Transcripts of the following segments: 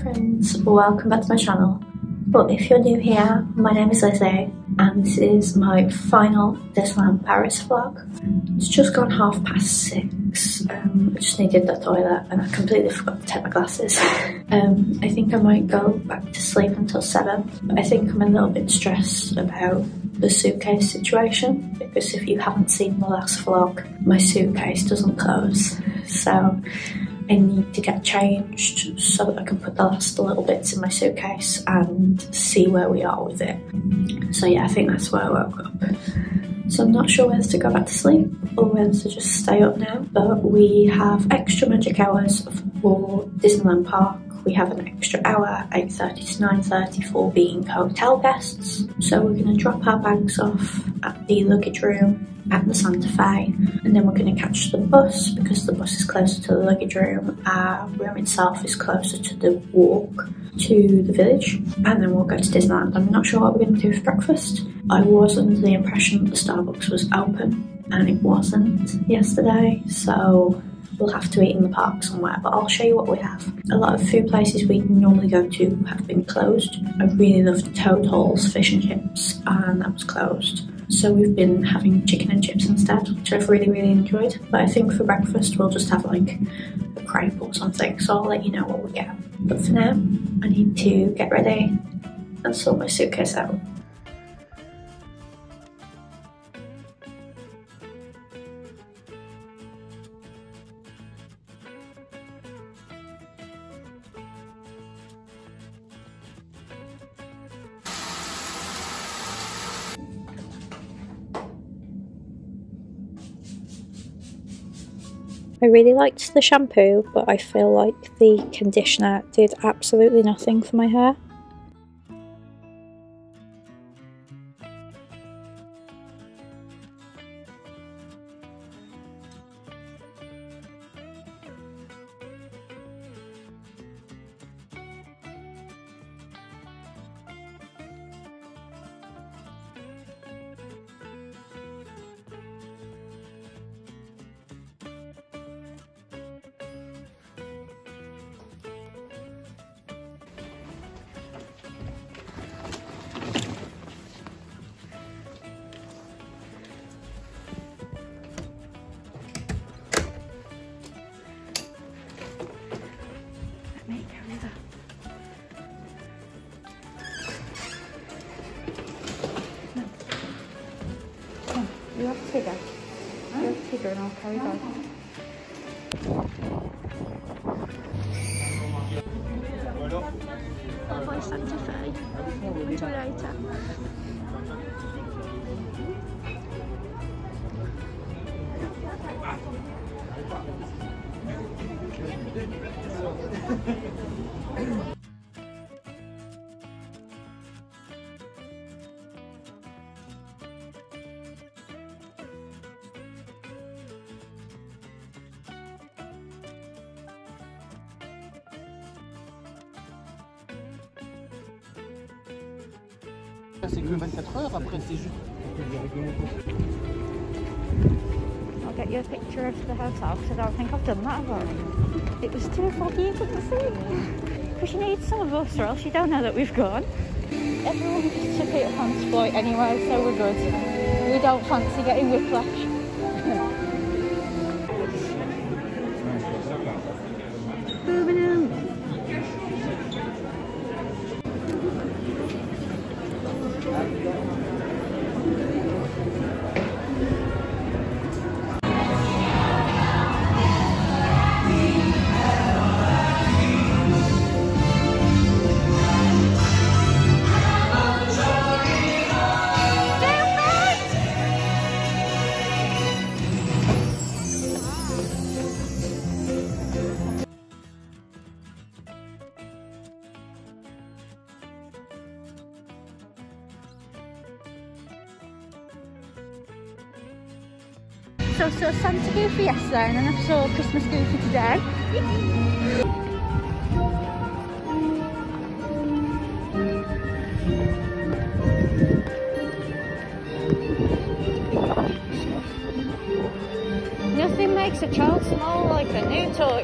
friends, welcome back to my channel. But if you're new here, my name is Lize and this is my final Disneyland Paris vlog. It's just gone 6:30. I just needed the toilet and I completely forgot to take my glasses. I think I might go back to sleep until 7, but I think I'm a little bit stressed about the suitcase situation because if you haven't seen the last vlog, my suitcase doesn't close, so I need to get changed so that I can put the last little bits in my suitcase and see where we are with it. So yeah, I think that's why I woke up. So I'm not sure whether to go back to sleep or whether to just stay up now, but we have extra magic hours for Disneyland Park. We have an extra hour, 8:30 to 9:30, for being hotel guests. So we're going to drop our bags off at the luggage room at the Santa Fe, and then we're going to catch the bus because the bus is closer to the luggage room. Our room itself is closer to the walk to the village, and then we'll go to Disneyland. I'm not sure what we're going to do for breakfast. I was under the impression that the Starbucks was open and it wasn't yesterday, so we'll have to eat in the park somewhere, but I'll show you what we have. A lot of food places we normally go to have been closed. I really loved Toad Hall's fish and chips, and that was closed. So we've been having chicken and chips instead, which I've really enjoyed. But I think for breakfast we'll just have like a crepe or something, so I'll let you know what we get. But for now, I need to get ready and sort my suitcase out. I really liked the shampoo, but I feel like the conditioner did absolutely nothing for my hair. You have Tigger. You have Tigger and I'll carry that. By Santa Fe. Until later. C'est que 24 heures, après c'est juste. I'll get you a picture of the hotel because I don't think I've done that before. It was too foggy, you couldn't see. Because you need some of us or else you don't know that we've gone. Everyone just took it on exploit anyway, so we're good. We don't fancy getting whiplash. Moving in. So I saw Santa Goofy yesterday and then I saw Christmas Goofy today. Nothing makes a child smile like a new toy.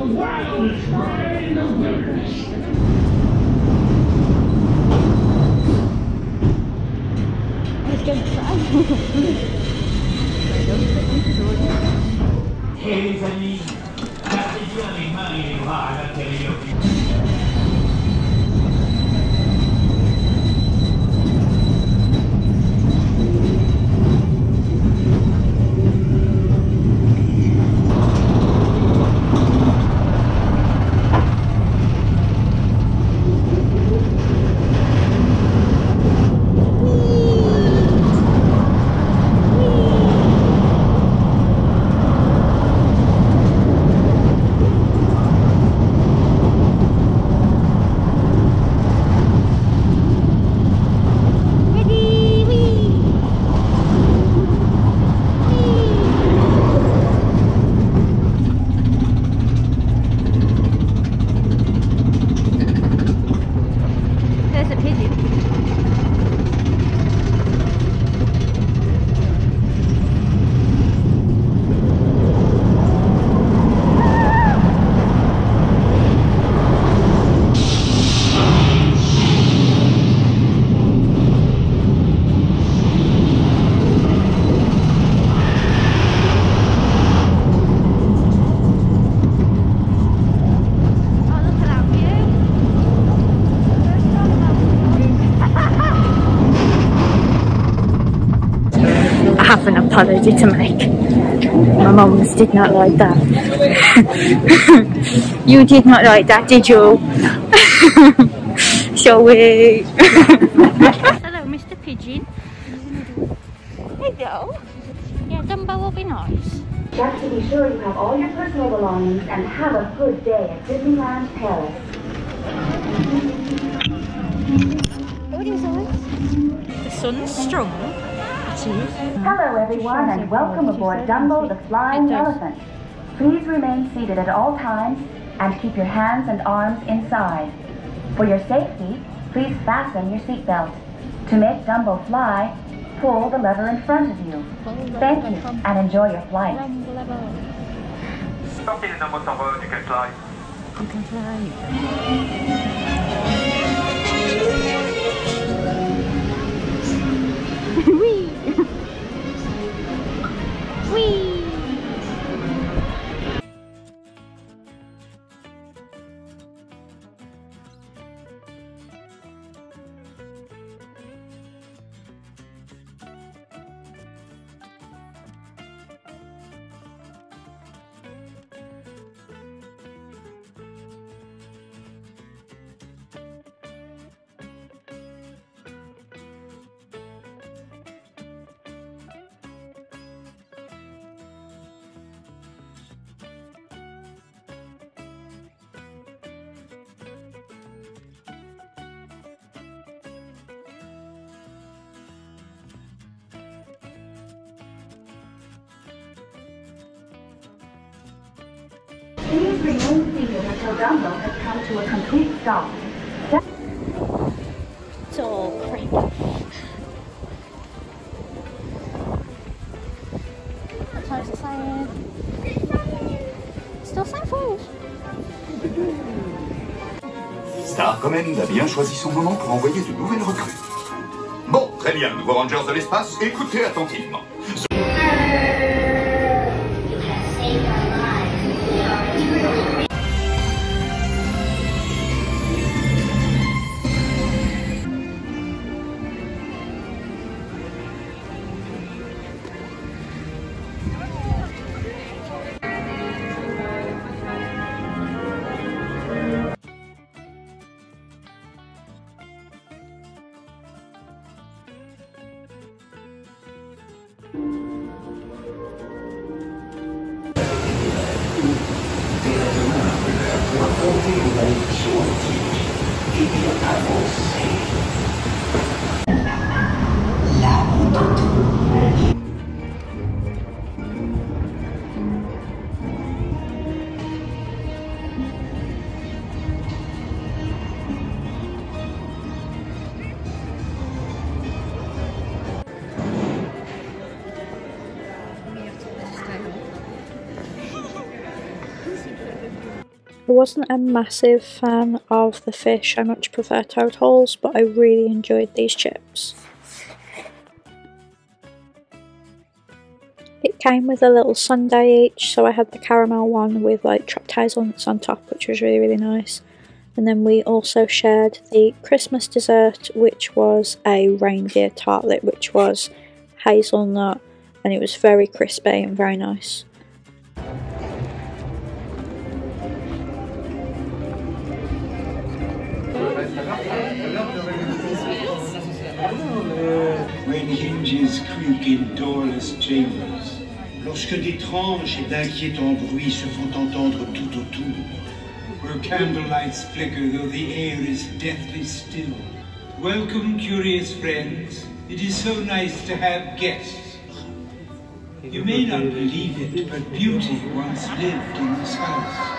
Et les amis, gardez bien les mains et les bras à l'intérieur du... I have an apology to make. My mums did not like that. You did not like that, did you? Shall we? Hello, Mr. Pigeon. Hello. Yeah, Dumbo will be nice. Just to be sure you have all your personal belongings and have a good day at Disneyland Paris. What is it? The sun's strong. Hello everyone and welcome aboard Dumbo the Flying Elephant. Please remain seated at all times and keep your hands and arms inside. For your safety, please fasten your seatbelt. To make Dumbo fly, pull the lever in front of you. Thank you and enjoy your flight. Sortez les dames au cerveau, you can fly. You can fly. Wee! Wee! Please remain seated until Dumbo has come to a complete stop. It's all crazy. What time is it saying? Still saying 4. Star Command a bien choisi son moment pour envoyer de nouvelles recrues. Bon, très bien, nouveaux Rangers de l'espace, écoutez attentivement. wasn't a massive fan of the fish, I much prefer toad holes, but I really enjoyed these chips. It came with a little sundae each, so I had the caramel one with like chopped hazelnuts on top, which was really nice. And then we also shared the Christmas dessert, which was a reindeer tartlet, which was hazelnut, and it was very crispy and very nice. When hinges creak in doorless chambers, lorsque d'étranges et d'inquiétants bruits se font entendre tout autour, where candlelights flicker though the air is deathly still. Welcome, curious friends. It is so nice to have guests. You may not believe it, but beauty once lived in this house.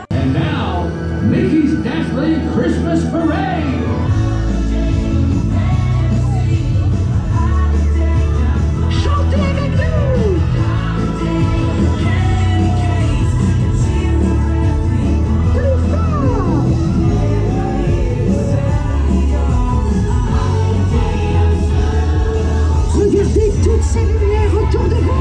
And now, Mickey's Dazzling Christmas Parade! Chantez avec nous! Plus fort! Regardez toutes ces lumières autour de vous!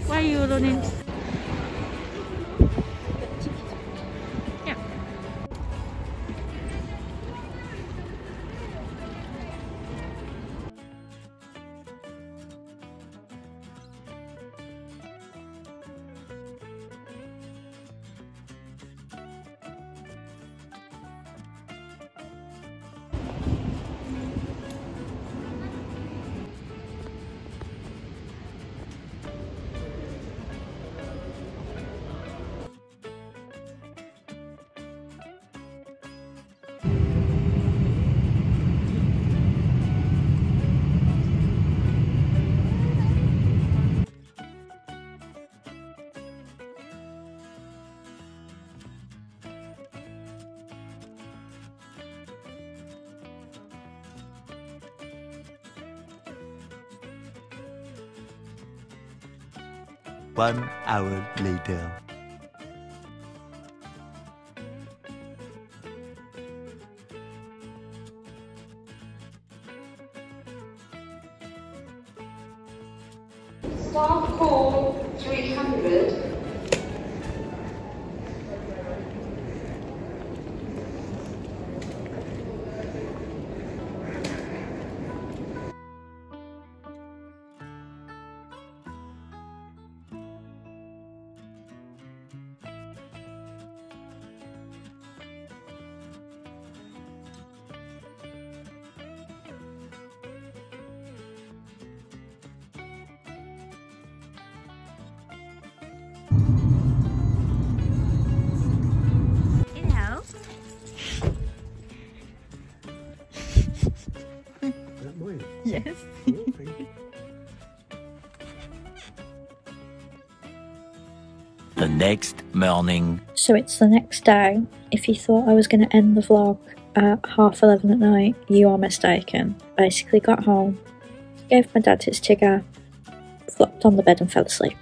Why are you running? Yeah. One hour later. Start call 300. Yes. The next morning. So it's the next day. If you thought I was going to end the vlog at 11:30 at night, you are mistaken. Basically got home, gave my dad his tigger, flopped on the bed and fell asleep.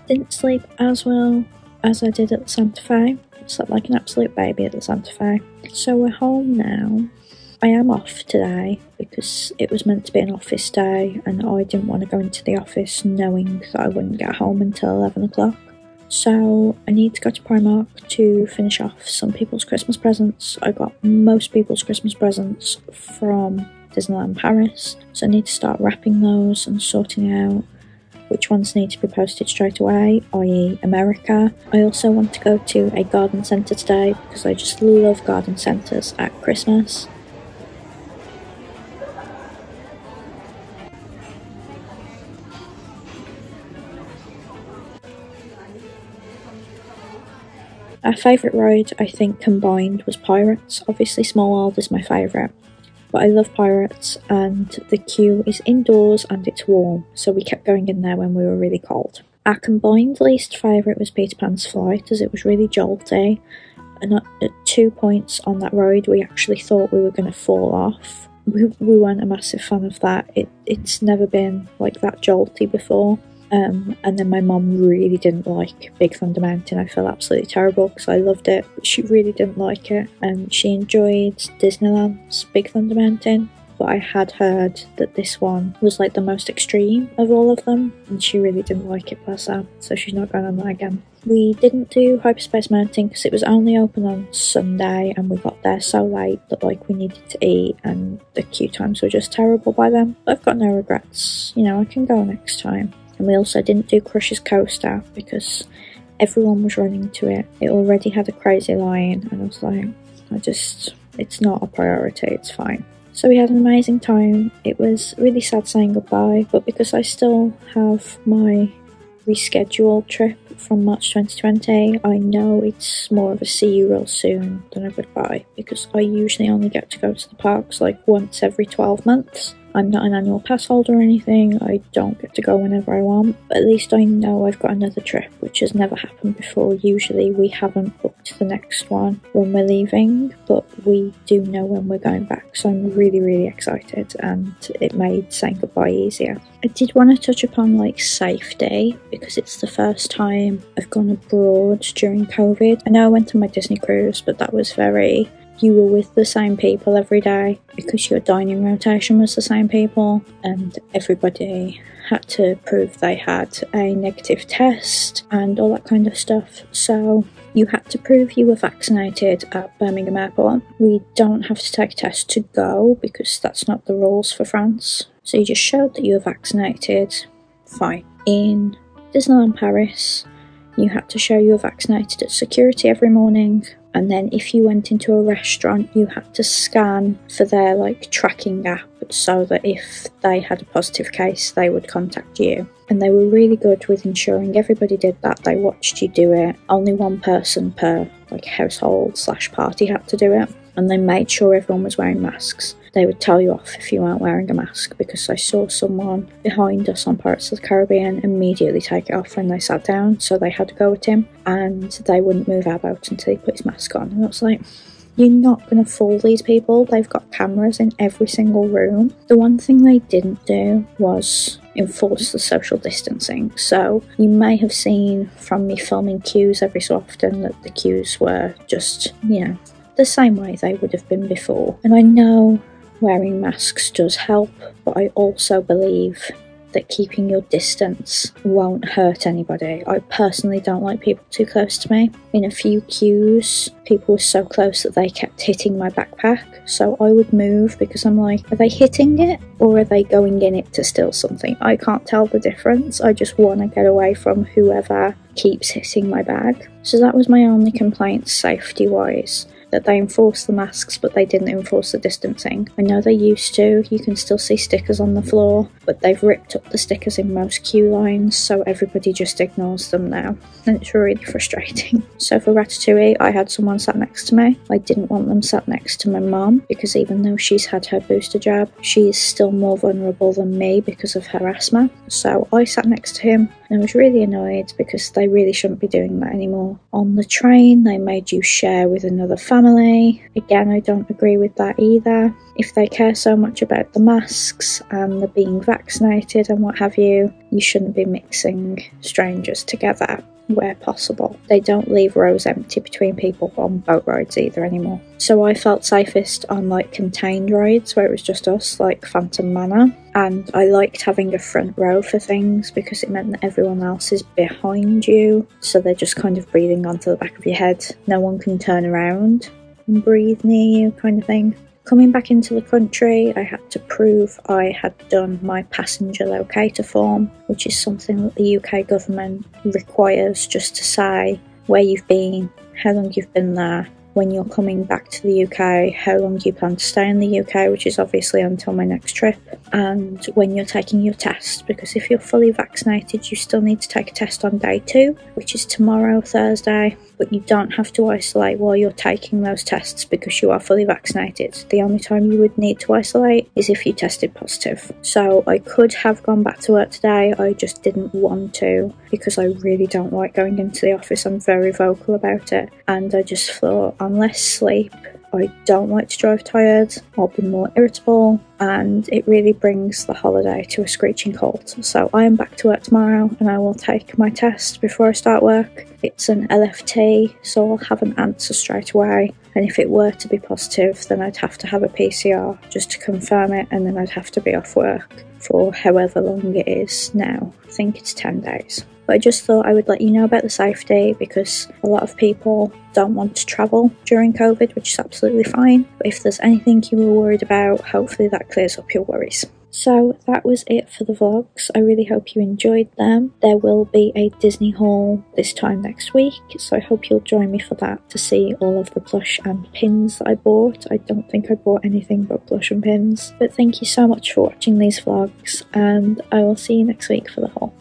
Didn't sleep as well as I did at the Santa Fe. Slept like an absolute baby at the Santa Fe. So we're home now. I am off today because it was meant to be an office day and I didn't want to go into the office knowing that I wouldn't get home until 11 o'clock. So I need to go to Primark to finish off some people's Christmas presents. I got most people's Christmas presents from Disneyland Paris, so I need to start wrapping those and sorting out which ones need to be posted straight away, i.e. America. I also want to go to a garden centre today because I just love garden centres at Christmas. Our favourite ride, I think, combined was Pirates. Obviously Small World is my favourite, but I love Pirates and the queue is indoors and it's warm, so we kept going in there when we were really cold. Our combined least favourite was Peter Pan's Flight, as it was really jolty, and at 2 points on that ride we actually thought we were going to fall off. We weren't a massive fan of that. It's never been like that jolty before. And then my mum really didn't like Big Thunder Mountain. I felt absolutely terrible because I loved it, but she really didn't like it. And she enjoyed Disneyland's Big Thunder Mountain, but I had heard that this one was like the most extreme of all of them, and she really didn't like it, bless her, so she's not going on that again. We didn't do Hyperspace Mountain because it was only open on Sunday and we got there so late that like we needed to eat and the queue times were just terrible by then. But I've got no regrets, you know, I can go next time. And we also didn't do Crush's Coaster because everyone was running to it. It already had a crazy line and I was like, it's not a priority, it's fine. So we had an amazing time. It was really sad saying goodbye, but because I still have my rescheduled trip from March 2020, I know it's more of a see you real soon than a goodbye, because I usually only get to go to the parks like once every 12 months. I'm not an annual pass holder or anything, I don't get to go whenever I want, but at least I know I've got another trip, which has never happened before. Usually we haven't booked the next one when we're leaving, but we do know when we're going back, so I'm really, really excited, and it made saying goodbye easier. I did want to touch upon like safety, because it's the first time I've gone abroad during COVID. I know I went on my Disney cruise, but that was very you were with the same people every day because your dining rotation was the same people, and everybody had to prove they had a negative test and all that kind of stuff. So you had to prove you were vaccinated at Birmingham Airport. We don't have to take a test to go because that's not the rules for France. So you just showed that you were vaccinated. Fine. In Disneyland Paris, you had to show you were vaccinated at security every morning, and then if you went into a restaurant, you had to scan for their tracking app so that if they had a positive case, they would contact you. And they were really good with ensuring everybody did that. They watched you do it. Only one person per household/party had to do it, and they made sure everyone was wearing masks. They would tell you off if you weren't wearing a mask, because I saw someone behind us on Pirates of the Caribbean immediately take it off when they sat down, so they had to go with him, and they wouldn't move our boat until he put his mask on. And I was like, you're not going to fool these people. They've got cameras in every single room. The one thing they didn't do was enforce the social distancing. So you may have seen from me filming queues every so often that the queues were just, the same way they would have been before. And I know wearing masks does help, but I also believe that keeping your distance won't hurt anybody. I personally don't like people too close to me. In a few queues, people were so close that they kept hitting my backpack, so I would move because I'm like, are they hitting it or are they going in it to steal something? I can't tell the difference. I just want to get away from whoever keeps hitting my bag. So that was my only complaint safety-wise, that they enforced the masks but they didn't enforce the distancing. I know they used to. You can still see stickers on the floor, but they've ripped up the stickers in most queue lines, so everybody just ignores them now, and it's really frustrating. So for Ratatouille, I had someone sat next to me. I didn't want them sat next to my mum, because even though she's had her booster jab, she is still more vulnerable than me because of her asthma. So I sat next to him, and I was really annoyed because they really shouldn't be doing that anymore. On the train, they made you share with another family. Again, I don't agree with that either. If they care so much about the masks and the being vaccinated and what have you, you shouldn't be mixing strangers together where possible. They don't leave rows empty between people on boat rides either anymore. So I felt safest on contained rides where it was just us, like Phantom Manor. And I liked having a front row for things because it meant that everyone else is behind you, so they're just kind of breathing onto the back of your head. No one can turn around and breathe near you, kind of thing. Coming back into the country, I had to prove I had done my passenger locator form, which is something that the UK government requires just to say where you've been, how long you've been there, when you're coming back to the UK, how long you plan to stay in the UK, which is obviously until my next trip, and when you're taking your test, because if you're fully vaccinated, you still need to take a test on day 2, which is tomorrow, Thursday, but you don't have to isolate while you're taking those tests because you are fully vaccinated. The only time you would need to isolate is if you tested positive. So I could have gone back to work today, I just didn't want to because I really don't like going into the office. I'm very vocal about it, and I just thought, unless sleep, I don't like to drive tired, I'll be more irritable, and it really brings the holiday to a screeching halt. So I am back to work tomorrow and I will take my test before I start work. It's an LFT, so I'll have an answer straight away, and if it were to be positive, then I'd have to have a PCR just to confirm it, and then I'd have to be off work for however long it is now. I think it's 10 days. But I just thought I would let you know about the safety because a lot of people don't want to travel during COVID, which is absolutely fine. But if there's anything you were worried about, hopefully that clears up your worries. So that was it for the vlogs. I really hope you enjoyed them. There will be a Disney haul this time next week, so I hope you'll join me for that to see all of the blush and pins that I bought. I don't think I bought anything but blush and pins. But thank you so much for watching these vlogs, and I will see you next week for the haul.